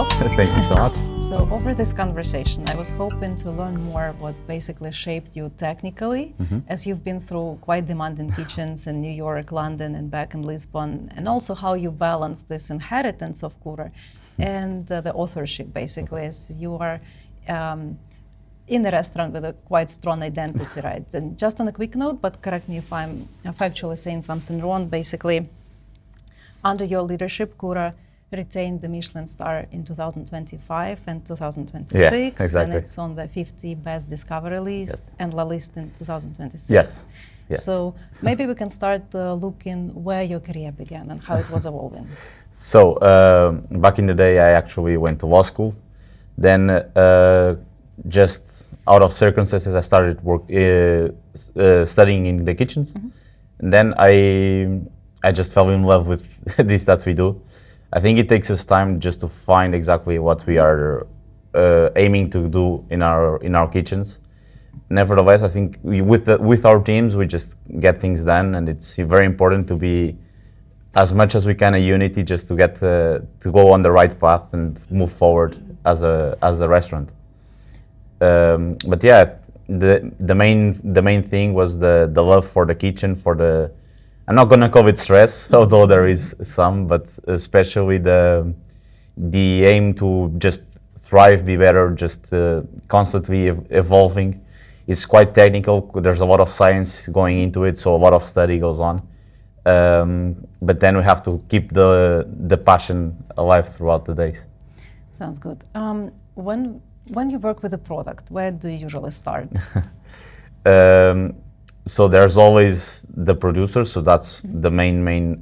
stop. Thank you so much. So over this conversation, I was hoping to learn more what basically shaped you technically, as you've been through quite demanding kitchens in New York, London, and back in Lisbon, and also how you balance this inheritance of CURA and the authorship, basically, as you are in the restaurant with a quite strong identity, right? And just on a quick note, but correct me if I'm factually saying something wrong, basically, under your leadership, CURA retained the Michelin star in 2025 and 2026, Yeah, exactly. and it's on the 50 best discovery list, Yes. and La List in 2026. Yes. Yes. So maybe we can start looking where your career began and how it was evolving. So back in the day, I actually went to law school. Then just out of circumstances, I started studying in the kitchens. And then I just fell in love with this that we do. I think it takes us time just to find exactly what we are aiming to do in our kitchens. Nevertheless, I think with our teams, we just get things done, and it's very important to be as much as we can a unity, just to get to go on the right path and move forward as a restaurant. But yeah, the main thing was the love for the kitchen, I'm not gonna call it stress, although there is some, but especially the aim to just thrive, be better, just constantly evolving. It's quite technical. There's a lot of science going into it, so a lot of study goes on. But then we have to keep the passion alive throughout the days. Sounds good. When you work with a product, where do you usually start? So there's always the producer, so that's the main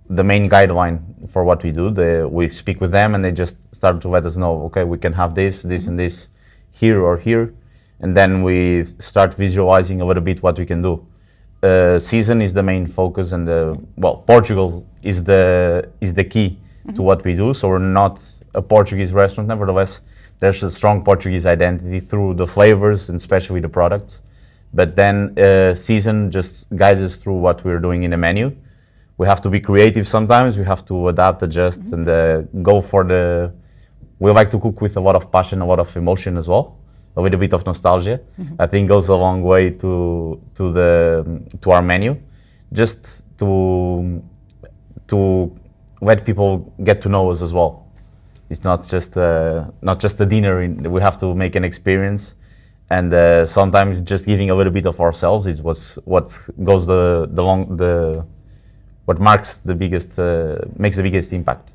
guideline for what we do. We speak with them, and they just start to let us know, okay, we can have this, and this here or here, and then we start visualizing a little bit what we can do. Season is the main focus, and Portugal is the key to what we do. So we're not a Portuguese restaurant. Nevertheless, there's a strong Portuguese identity through the flavors and especially the products. But then season just guides us through what we're doing in the menu. We have to be creative sometimes. We have to adapt, adjust, and go for we like to cook with a lot of passion, a lot of emotion as well, a little bit of nostalgia. I think goes a long way to our menu, just to let people get to know us as well. It's not just a dinner. We have to make an experience. And sometimes just giving a little bit of ourselves is what goes what makes the biggest impact.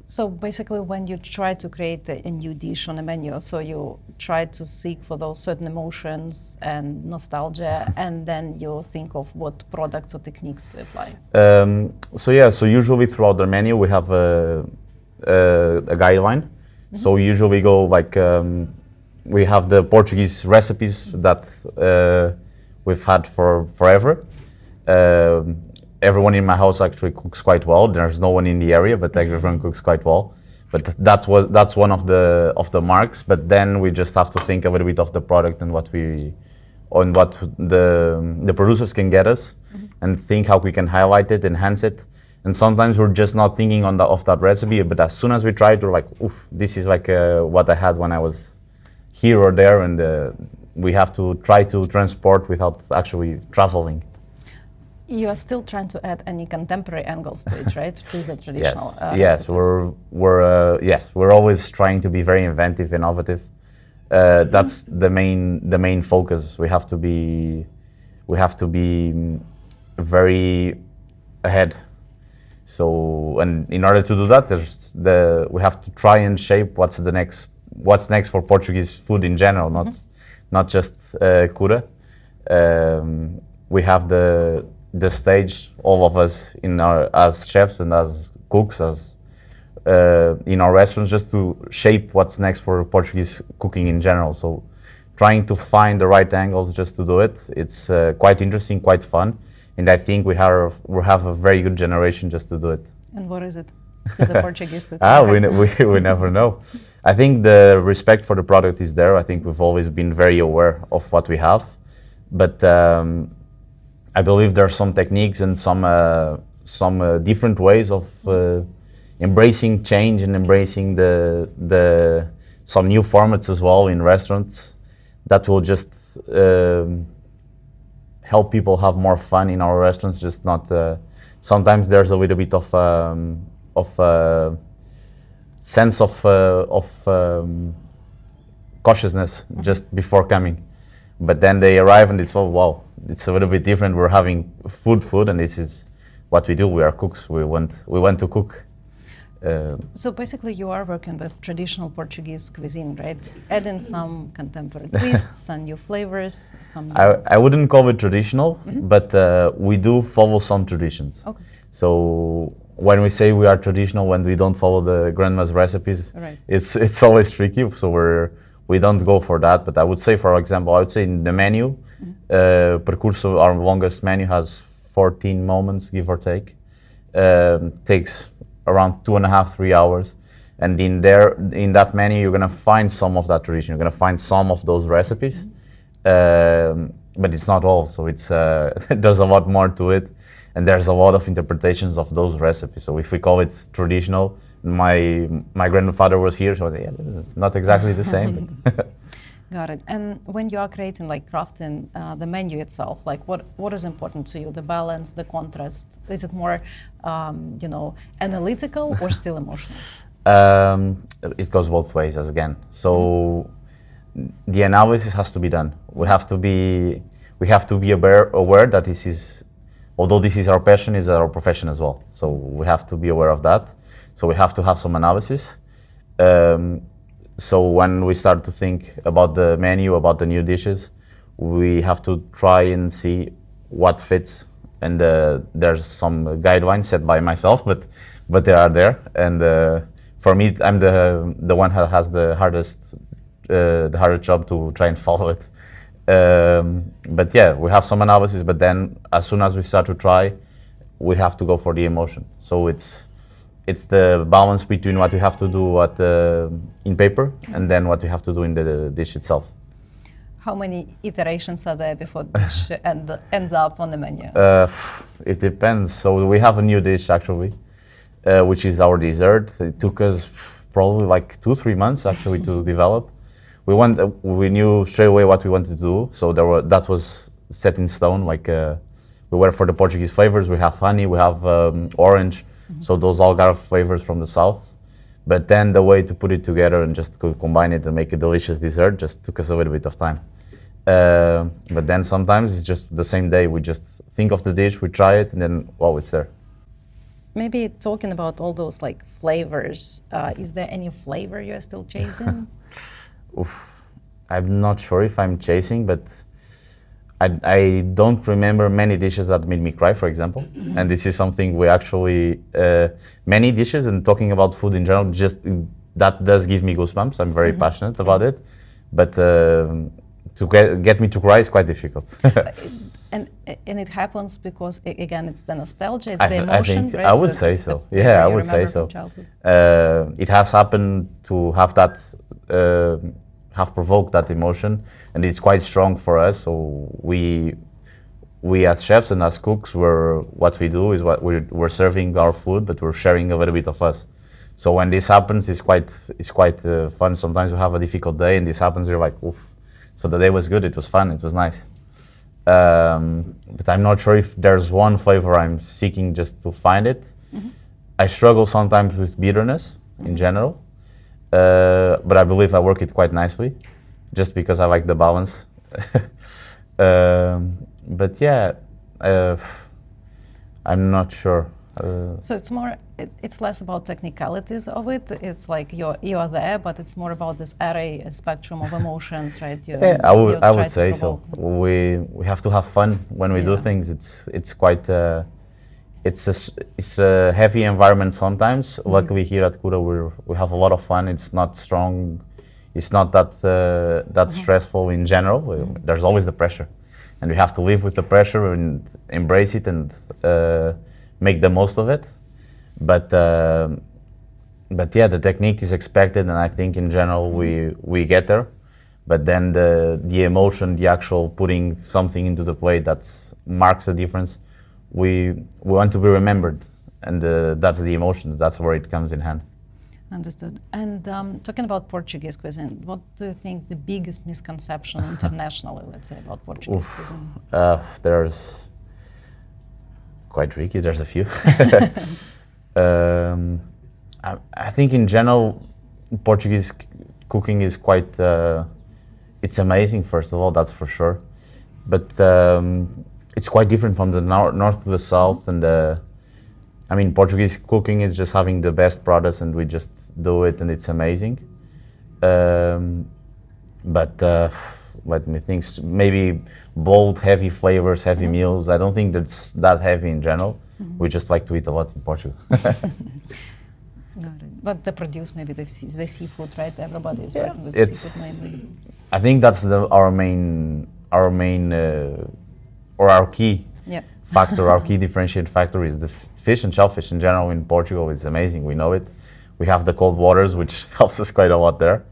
So basically, when you try to create a new dish on a menu, so you try to seek for those certain emotions and nostalgia, and then you think of what products or techniques to apply. So usually throughout the menu we have a guideline. So usually we go like. We have the Portuguese recipes that we've had for forever. Everyone in my house actually cooks quite well. There's no one in the area, but everyone cooks quite well. But that's one of the marks. But then we just have to think a little bit of the product and what the producers can get us, and think how we can highlight it, enhance it. And sometimes we're just not thinking of that recipe. But as soon as we try it, we're like, oof, this is like what I had when I was here or there, and we have to try to transport without actually traveling. You are still trying to add any contemporary angles to it, right? To the traditional. Yes, we're always trying to be very inventive, innovative. That's the main focus. We have to be very ahead. So, and in order to do that, we have to try and shape what's next for Portuguese food in general, not just CURA. We have the stage, all of us as chefs and as cooks, in our restaurants, just to shape what's next for Portuguese cooking in general. So trying to find the right angles just to do it, it's quite interesting, quite fun, and I think we have a very good generation just to do it. And what is it to the Portuguese cooking? We never know. I think the respect for the product is there. I think we've always been very aware of what we have, but I believe there are some techniques and some different ways of embracing change and embracing the some new formats as well in restaurants that will just help people have more fun in our restaurants. Just not sometimes there's a little bit of sense of cautiousness just before coming, but then they arrive and it's, oh wow, it's a little bit different. We're having food, and this is what we do. We are cooks. We want to cook. So basically, you are working with traditional Portuguese cuisine, right? Adding some contemporary twists, some new flavors. I wouldn't call it traditional, but we do follow some traditions. Okay. So when we say we are traditional, when we don't follow the grandma's recipes, right, it's always tricky. So we don't go for that. But I would say, for example, I would say in the menu, Percurso, our longest menu, has 14 moments, give or take. Takes around 2.5, 3 hours. And in that menu, you're gonna find some of that tradition. You're gonna find some of those recipes, but it's not all. So it's there's a lot more to it, and there's a lot of interpretations of those recipes. So if we call it traditional, my grandfather was here, so I was like, yeah, this is not exactly the same. But Got it. And when you are creating, like crafting the menu itself, like what is important to you? The balance, the contrast? Is it more, analytical or still emotional? It goes both ways, as again. So the analysis has to be done. We have to be aware that this is, although this is our passion, is our profession as well. So we have to be aware of that. So we have to have some analysis. So when we start to think about the menu, about the new dishes, we have to try and see what fits. And there's some guidelines set by myself, but they are there. And for me, I'm the one who has the hardest job to try and follow it. But yeah, we have some analysis, but then as soon as we start to try, we have to go for the emotion. So it's the balance between what we have to do in paper and then what we have to do in the dish itself. How many iterations are there before the dish ends up on the menu? It depends. So we have a new dish actually, which is our dessert. It took us probably like 2-3 months actually to develop. We knew straight away what we wanted to do, so that was set in stone. Like we went for the Portuguese flavors. We have honey, we have orange. So those all got flavors from the south. But then the way to put it together and just to combine it and make a delicious dessert just took us a little bit of time. But then sometimes it's just the same day. We just think of the dish, we try it, and then, wow, it's there. Maybe talking about all those like flavors, is there any flavor you're still chasing? I'm not sure if I'm chasing, but I don't remember many dishes that made me cry, for example. And this is something we actually, many dishes, and talking about food in general, just that does give me goosebumps. I'm very passionate about it. But to get me to cry is quite difficult. And it happens because, again, it's the nostalgia, it's the emotion, right? I would say so. Yeah, I would say so. It has happened to have that, have provoked that emotion, and it's quite strong for us. So we as chefs and as cooks, what we do is we're serving our food, but we're sharing a little bit of us. So when this happens, it's quite fun. Sometimes we have a difficult day, and this happens, we're like, oof. So the day was good. It was fun. It was nice. But I'm not sure if there's one flavor I'm seeking just to find it. I struggle sometimes with bitterness in general. But I believe I work it quite nicely, just because I like the balance. But yeah, I'm not sure. So it's less about technicalities of it. It's like you are there, but it's more about this array, a spectrum of emotions, right? I would say so. We have to have fun when we do things. It's quite. It's a heavy environment sometimes. Luckily here at CURA we have a lot of fun. It's not strong. It's not that stressful in general. There's always the pressure, and we have to live with the pressure and embrace it and make the most of it. But yeah, the technique is expected, and I think in general we get there. But then the emotion, the actual putting something into the plate that marks the difference. We want to be remembered that's the emotions. That's where it comes in hand. Understood. And talking about Portuguese cuisine, what do you think the biggest misconception internationally, let's say, about Portuguese cuisine? There's quite tricky. There's a few. I think in general, Portuguese cooking is quite. It's amazing. First of all, that's for sure. But it's quite different from the north to the south, and I mean, Portuguese cooking is just having the best products, and we just do it, and it's amazing. But let me think. Maybe bold, heavy flavors, heavy meals. I don't think that's that heavy in general. We just like to eat a lot in Portugal. Got it. But the produce, maybe the seafood, right? Everybody is working with seafood mainly. I think that's our main or our key factor. Our key differentiating factor is the fish and shellfish in general in Portugal is amazing. We know it. We have the cold waters, which helps us quite a lot there.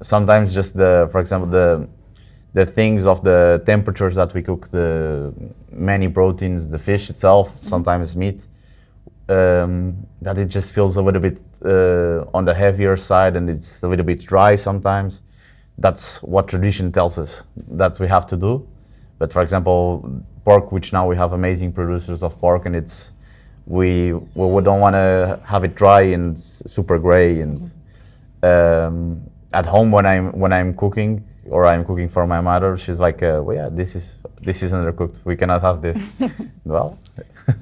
Sometimes just for example, the things of the temperatures that we cook, the many proteins, the fish itself, sometimes meat, that it just feels a little bit on the heavier side, and it's a little bit dry sometimes. That's what tradition tells us that we have to do. But for example, pork, which now we have amazing producers of pork, and we don't want to have it dry and super gray. And at home when I'm cooking or I'm cooking for my mother, she's like, well, yeah, this is undercooked. We cannot have this. Well.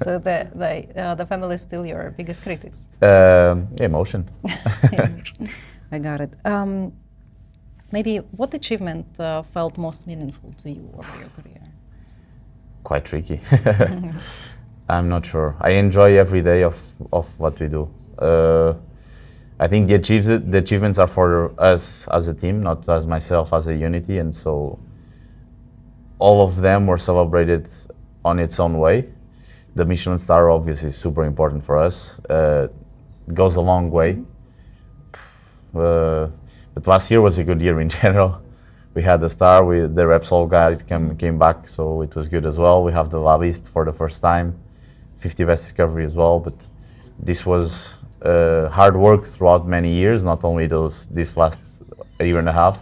So the family is still your biggest critics. Emotion. I got it. Maybe what achievement felt most meaningful to you over your career? Quite tricky. I'm not sure. I enjoy every day of what we do. I think the achievements are for us as a team, not as myself as a unity, and so all of them were celebrated on its own way. The Michelin star obviously is super important for us. Goes a long way. But last year was a good year in general. We had the star, the Repsol guy came back, so it was good as well. We have the Labist for the first time, 50 best discovery as well. But this was hard work throughout many years, not only this last year and a half.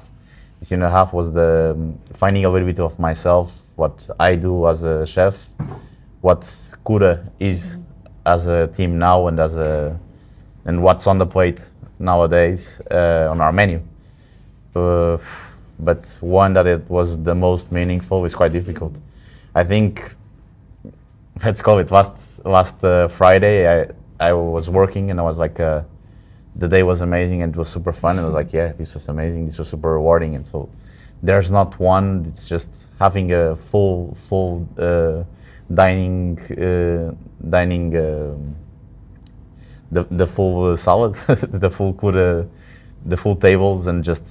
This year and a half was the finding a little bit of myself, what I do as a chef, what CURA is as a team now, and what's on the plate nowadays on our menu. But one that it was the most meaningful is quite difficult. I think, let's call it last Friday, I was working and I was like, the day was amazing and it was super fun, and I was like, yeah, this was amazing, this was super rewarding. And so there's not one, it's just having a full dining, the full salad, the full tables, and just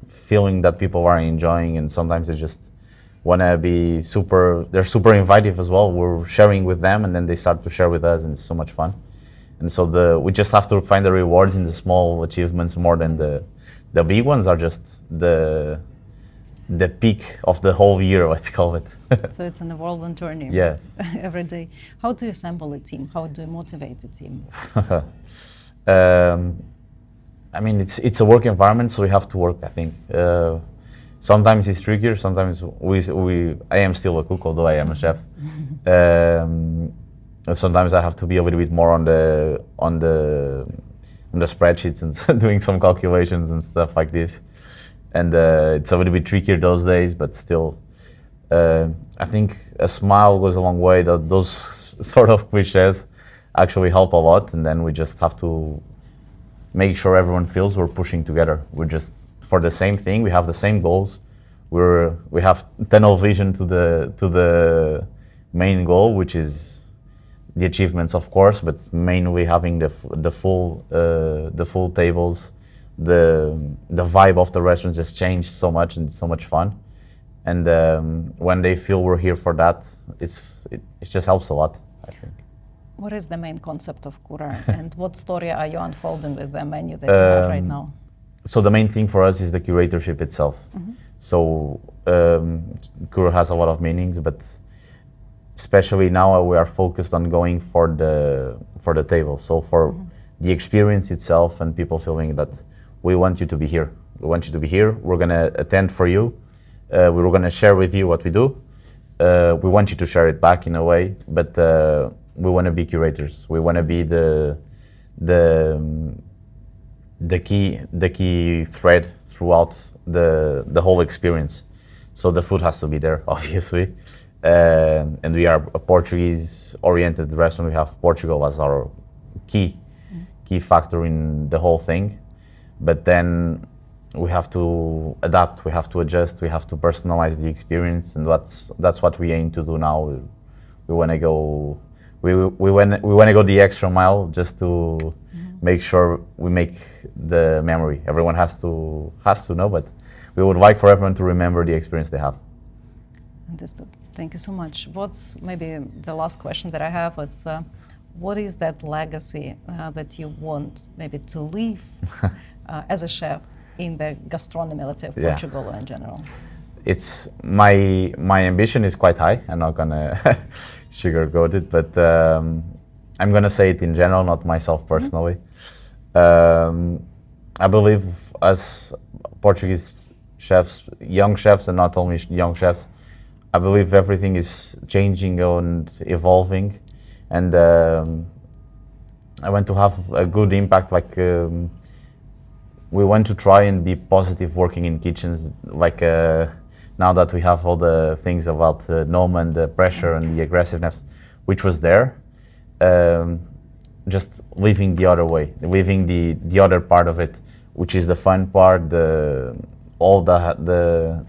feeling that people are enjoying, and sometimes they just want to be they're super inviting as well. We're sharing with them and then they start to share with us, and it's so much fun. And so we just have to find the rewards in the small achievements more than the big ones are just the peak of the whole year, let's call it. So it's an evolving journey. Yes. Every day. How do you assemble a team? How do you motivate a team? I mean, it's a work environment, so we have to work, I think. Sometimes it's trickier, sometimes I am still a cook, although I am a chef. Sometimes I have to be a little bit more on the spreadsheets and doing some calculations and stuff like this. And it's a little bit trickier those days, but still, I think a smile goes a long way. Those sort of cliches actually help a lot, and then we just have to make sure everyone feels we're pushing together. We're just for the same thing. We have the same goals. We have tunnel vision to the main goal, which is the achievements, of course, but mainly having the full tables. The vibe of the restaurant just changed so much, and it's so much fun. And when they feel we're here for that, it just helps a lot, I think. What is the main concept of CURA, and what story are you unfolding with the menu that you have right now? So the main thing for us is the curatorship itself. So CURA has a lot of meanings, but especially now we are focused on going for the table. So for the experience itself and people feeling that we want you to be here. We want you to be here. We're gonna attend for you. We're gonna share with you what we do. We want you to share it back in a way, but we want to be curators. We want to be the key thread throughout the whole experience. So the food has to be there, obviously, and we are a Portuguese-oriented restaurant. We have Portugal as our key factor in the whole thing, but then we have to adapt, we have to adjust, we have to personalize the experience, and that's what we aim to do now. We want to go, we want to go the extra mile just to make sure we make the memory. Everyone has to know, but we would like for everyone to remember the experience they have. Understood. Thank you so much. What's maybe the last question that I have? It's what is that legacy that you want maybe to leave as a chef in the gastronomy, let's say, of Portugal in general? It's my ambition is quite high. I'm not gonna sugarcoat it, but I'm gonna say it in general, not myself personally. I believe as Portuguese chefs, young chefs, and not only young chefs, I believe everything is changing and evolving, and I want to have a good impact. Like we want to try and be positive working in kitchens. Like now that we have all the things about NOM and the pressure and the aggressiveness, which was there, just leaving the other way, leaving the other part of it, which is the fun part, all the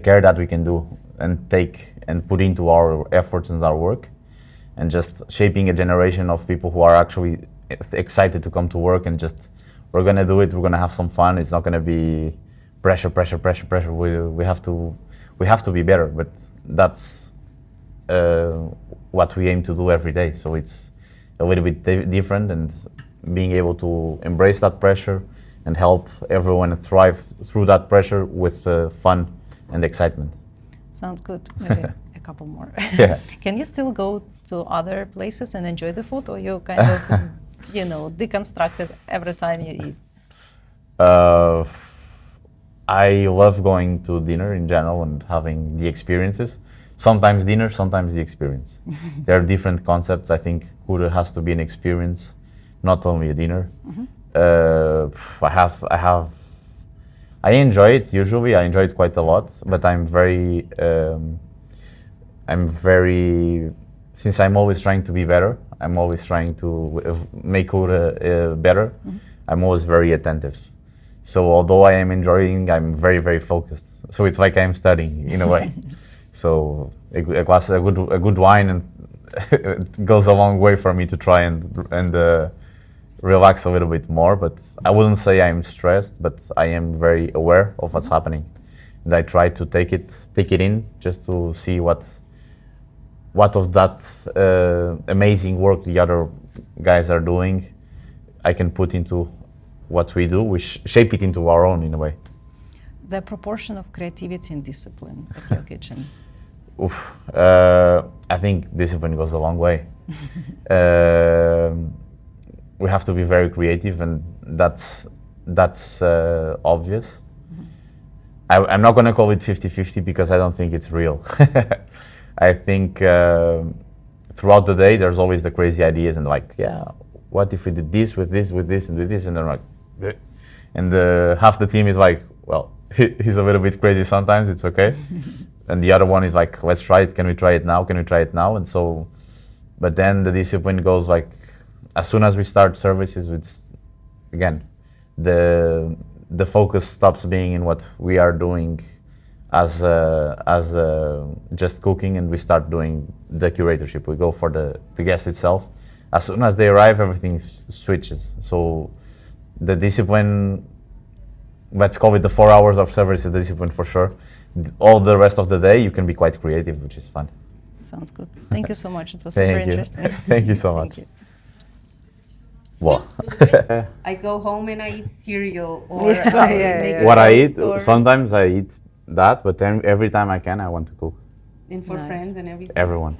care that we can do and take and put into our efforts and our work, and just shaping a generation of people who are actually excited to come to work and just, we're gonna do it, we're gonna have some fun. It's not gonna be pressure. We have to be better, but that's what we aim to do every day. So it's a little bit different, and being able to embrace that pressure and help everyone thrive through that pressure with fun and excitement. Sounds good. Maybe a couple more. Yeah. Can you still go to other places and enjoy the food, or you kind of, deconstruct it every time you eat? I love going to dinner in general and having the experiences. Sometimes dinner, sometimes the experience. There are different concepts. I think CURA has to be an experience, not only a dinner. I enjoy it usually. I enjoy it quite a lot, but since I'm always trying to be better, I'm always trying to make CURA better. I'm always very attentive. So although I am enjoying, I'm very, very focused. So it's like I'm studying in a way. So a good wine and it goes a long way for me to try and relax a little bit more. But I wouldn't say I'm stressed, but I am very aware of what's happening, and I try to take it in just to see what of that amazing work the other guys are doing I can put into what we do. We shape it into our own in a way. The proportion of creativity and discipline at your kitchen? I think discipline goes a long way. We have to be very creative, and that's obvious. I'm not going to call it 50-50 because I don't think it's real. I think throughout the day there's always the crazy ideas and like, yeah, what if we did this with this, with this, and with this, and then like, bleh. And half the team is like, well, he's a little bit crazy sometimes, it's okay. And the other one is like, let's try it, can we try it now, can we try it now? And so, but then the discipline goes like, as soon as we start services, it's, again, the focus stops being in what we are doing as just cooking, and we start doing the curatorship. We go for the guest itself. As soon as they arrive, everything switches. So the discipline, let's call it the 4 hours of service, is the discipline for sure. All the rest of the day, you can be quite creative, which is fun. Sounds good. Thank you so much. It was super interesting. Thank you so much. Thank you. Well, I go home and I eat cereal or what I eat, sometimes I eat that, but then every time I can, I want to cook. And for Nice. friends and everything? Everyone.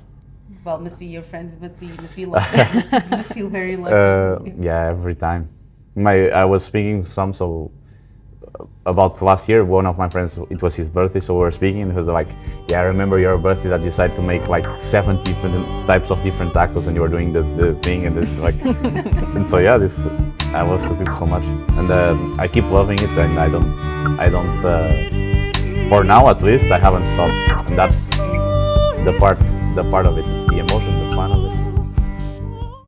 Well, must be your friends. Must be lucky. must feel very lucky. Yeah, every time. I was speaking some about last year. One of my friends, it was his birthday, so we were speaking, and he was like, "Yeah, I remember your birthday that you decided to make like 70 different types of different tacos, and you were doing the thing, and this like." And so yeah, I love to cook so much, and I keep loving it, and I don't. For now, at least, I haven't stopped, and that's the part of it. It's the emotion, the fun of it.